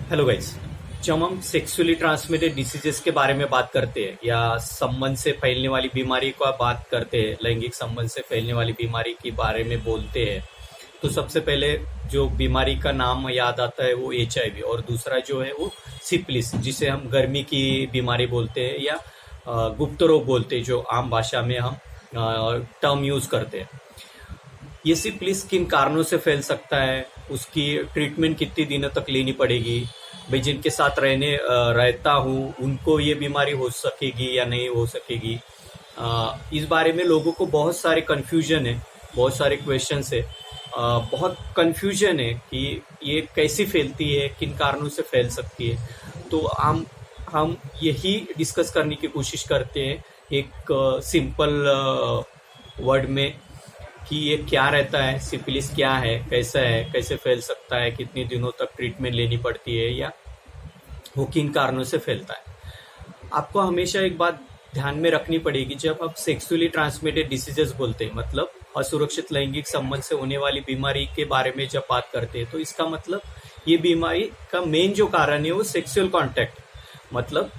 Hello guys. जब हम sexually transmitted diseases के बारे में बात करते हैं या संबंध से फैलने वाली बीमारी का बात करते हैं, लैंगिक संबंध से फैलने वाली बीमारी के बारे में बोलते हैं, तो सबसे पहले जो बीमारी का नाम याद आता है वो HIV और दूसरा जो है वो सिफिलिस, जिसे हम गर्मी की बीमारी बोलते हैं या गुप्त रोग बोलते हैं, जो आम भाषा में हम टर्म यूज करते हैं। ये सिफिलिस किन कारणों से फैल सकता है, उसकी ट्रीटमेंट कितनी दिनों तक लेनी पड़ेगी, भाई जिनके साथ रहता हूँ उनको ये बीमारी हो सकेगी या नहीं हो सकेगी, इस बारे में लोगों को बहुत सारे कन्फ्यूजन है, बहुत सारे क्वेश्चंस है, बहुत कन्फ्यूजन है कि ये कैसी फैलती है, किन कारणों से फैल सकती है। तो हम यही डिस्कस करने की कोशिश करते हैं एक सिंपल वर्ड में कि ये क्या रहता है, सिफिलिस क्या है, कैसे फैल सकता है, कितने दिनों तक ट्रीटमेंट लेनी पड़ती है या वो किन कारणों से फैलता है। आपको हमेशा एक बात ध्यान में रखनी पड़ेगी, जब आप सेक्सुअली ट्रांसमिटेड डिसीजेस बोलते हैं, मतलब असुरक्षित लैंगिक संबंध से होने वाली बीमारी के बारे में जब बात करते हैं, तो इसका मतलब ये बीमारी का मेन जो कारण है वो सेक्सुअल कॉन्टैक्ट, मतलब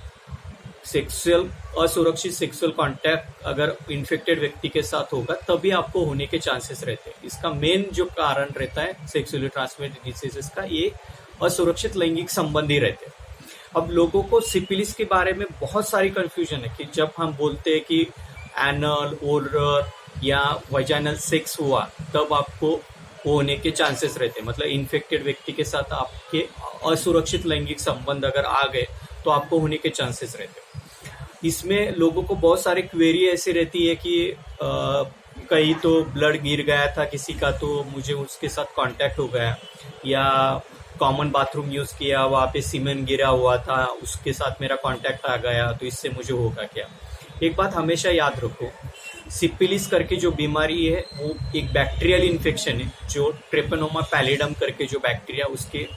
असुरक्षित सेक्सुअल कांटेक्ट अगर इन्फेक्टेड व्यक्ति के साथ होगा तभी आपको होने के चांसेस रहते हैं। इसका मेन जो कारण रहता है सेक्सुअली ट्रांसमिटेड डिसीजेस का, ये असुरक्षित लैंगिक संबंध ही रहते हैं। अब लोगों को सिफिलिस के बारे में बहुत सारी कंफ्यूजन है कि जब हम बोलते हैं कि एनल, ओरल या वजाइनल सेक्स हुआ तब आपको होने के चांसेस रहते हैं, मतलब इन्फेक्टेड व्यक्ति के साथ आपके असुरक्षित लैंगिक संबंध अगर आ गए तो आपको होने के चांसेस रहते हैं। इसमें लोगों को बहुत सारी क्वेरी ऐसी रहती है कि कहीं तो ब्लड गिर गया था किसी का तो मुझे उसके साथ कांटेक्ट हो गया, या कॉमन बाथरूम यूज किया वहाँ पे सीमेंट गिरा हुआ था उसके साथ मेरा कांटेक्ट आ गया तो इससे मुझे होगा क्या। एक बात हमेशा याद रखो, सिफिलिस करके जो बीमारी है वो एक बैक्टीरियल इन्फेक्शन है, जो ट्रेपनोमा पैलिडम करके जो बैक्टीरिया उसके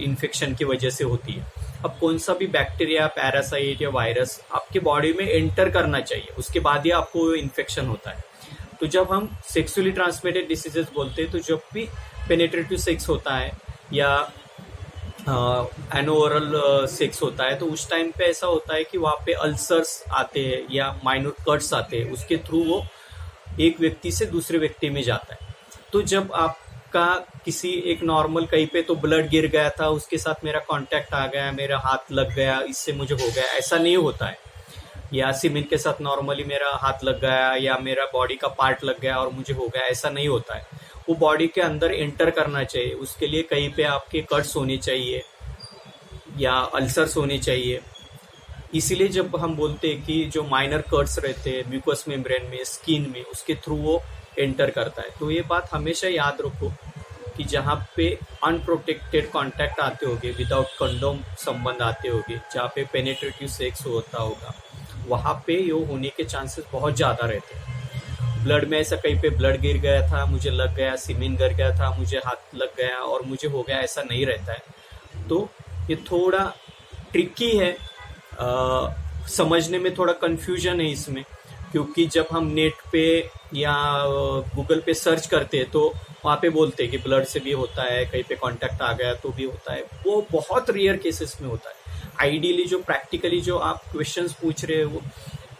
इन्फेक्शन की वजह से होती है। अब कौन सा भी बैक्टीरिया, पैरासाइट या वायरस आपके बॉडी में एंटर करना चाहिए, उसके बाद ही आपको इन्फेक्शन होता है। तो जब हम सेक्सुअली ट्रांसमिटेड डिसीजेस बोलते हैं, तो जब भी पेनिट्रेटिव सेक्स होता है या एनोरल सेक्स होता है, तो उस टाइम पे ऐसा होता है कि वहाँ पे अल्सर्स आते हैं या माइनर कट्स आते हैं, उसके थ्रू वो एक व्यक्ति से दूसरे व्यक्ति में जाता है। तो जब आप का किसी एक नॉर्मल कहीं पे तो ब्लड गिर गया था, उसके साथ मेरा कांटेक्ट आ गया, मेरा हाथ लग गया, इससे मुझे हो गया, ऐसा नहीं होता है। या सीमेंट के साथ नॉर्मली मेरा हाथ लग गया या मेरा बॉडी का पार्ट लग गया और मुझे हो गया, ऐसा नहीं होता है। वो बॉडी के अंदर एंटर करना चाहिए, उसके लिए कहीं पे आपके कट्स होने चाहिए या अल्सर्स होने चाहिए। इसीलिए जब हम बोलते हैं कि जो माइनर कट्स रहते हैं म्यूकस मेम्ब्रेन में, स्किन में, उसके थ्रू वो एंटर करता है। तो ये बात हमेशा याद रखो कि जहाँ पे अनप्रोटेक्टेड कांटेक्ट आते होंगे, विदाउट कंडोम संबंध आते होंगे, जहाँ पे पेनिट्रेटिव सेक्स होता होगा, वहाँ पे ये होने के चांसेस बहुत ज़्यादा रहते हैं। ब्लड में ऐसा कहीं पे ब्लड गिर गया था, मुझे लग गया, सीमेंट गिर गया था, मुझे हाथ लग गया और मुझे हो गया, ऐसा नहीं रहता है। तो ये थोड़ा ट्रिकी है, समझने में थोड़ा कन्फ्यूजन है इसमें, क्योंकि जब हम नेट पे या गूगल पे सर्च करते हैं तो वहाँ पे बोलते हैं कि ब्लड से भी होता है, कहीं पे कांटेक्ट आ गया तो भी होता है। वो बहुत रेयर केसेस में होता है। आइडियली जो प्रैक्टिकली जो आप क्वेश्चंस पूछ रहे हो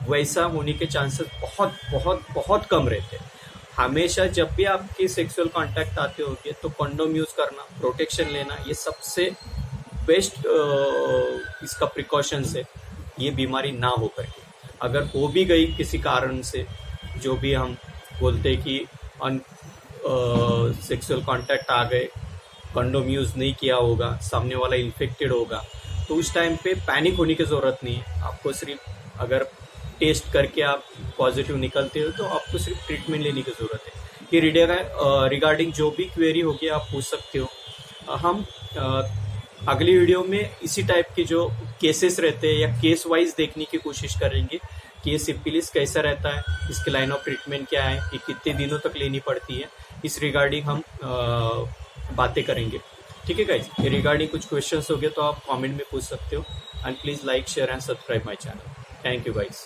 वैसा होने के चांसेस बहुत बहुत बहुत कम रहते हैं। हमेशा जब भी आपके सेक्सुअल कांटेक्ट आते होंगे तो कंडोम यूज करना, प्रोटेक्शन लेना, ये सबसे बेस्ट इसका प्रिकॉशंस है, ये बीमारी ना हो करके। अगर हो भी गई किसी कारण से, जो भी हम बोलते हैं कि सेक्सुअल कांटेक्ट आ गए, कंडोम यूज नहीं किया होगा, सामने वाला इन्फेक्टेड होगा, तो उस टाइम पे पैनिक होने की ज़रूरत नहीं है। आपको सिर्फ अगर टेस्ट करके आप पॉजिटिव निकलते हो तो आपको सिर्फ ट्रीटमेंट लेने की ज़रूरत है। ये रिगार्डिंग जो भी क्वेरी होगी आप पूछ सकते हो। हम अगली वीडियो में इसी टाइप के जो केसेस रहते हैं या केस वाइज देखने की कोशिश करेंगे कि ये सिफिलिस कैसा रहता है, इसके लाइन ऑफ ट्रीटमेंट क्या है, कि कितने दिनों तक लेनी पड़ती है, इस रिगार्डिंग हम बातें करेंगे। ठीक है गाइज, ये रिगार्डिंग कुछ क्वेश्चंस हो गए तो आप कमेंट में पूछ सकते हो। And please like, share and subscribe my channel. Thank you guys.